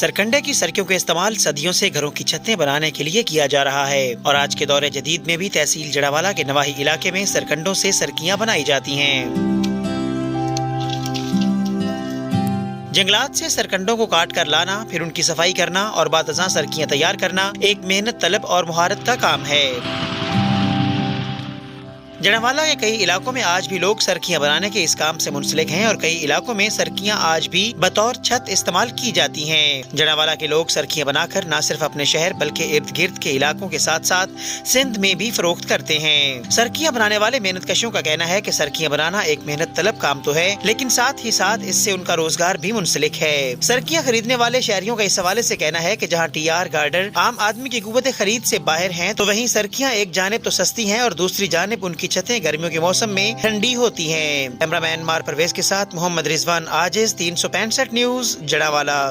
सरकंडे की सड़कों का इस्तेमाल सदियों से घरों की छतें बनाने के लिए किया जा रहा है और आज के दौर जदीद में भी तहसील जड़ावाला के नवाही इलाके में सरकंडों से सड़कियां बनाई जाती हैं। जंगलात से सरकंडों को काट कर लाना, फिर उनकी सफाई करना और बादशाह सड़कियां तैयार करना एक मेहनत तलब और मुहारत का काम है। जड़ावाला के कई इलाकों में आज भी लोग सड़कियां बनाने के इस काम से मुंसलिक हैं और कई इलाकों में सड़कियां आज भी बतौर छत इस्तेमाल की जाती हैं। जड़ावाला के लोग सड़कियां बनाकर न सिर्फ अपने शहर बल्कि इर्द गिर्द के इलाकों के साथ साथ सिंध में भी फरोख्त करते हैं। सड़कियां बनाने वाले मेहनत कशों का कहना है कि सड़कियां बनाना एक मेहनत तलब काम तो है, लेकिन साथ ही साथ इससे उनका रोजगार भी मुंसलिक है। सड़कियां खरीदने वाले शहरियों का इस हवाले से कहना है कि जहाँ टीआर गार्डर आम आदमी की कुव्वत खरीद से बाहर हैं, तो वहीं सड़कियां एक जानिब तो सस्ती हैं और दूसरी जानिब उनकी छतें गर्मियों के मौसम में ठंडी होती हैं। कैमरामैन मार परवेज के साथ मोहम्मद रिजवान आजिज, 365 न्यूज़, जड़ावाला।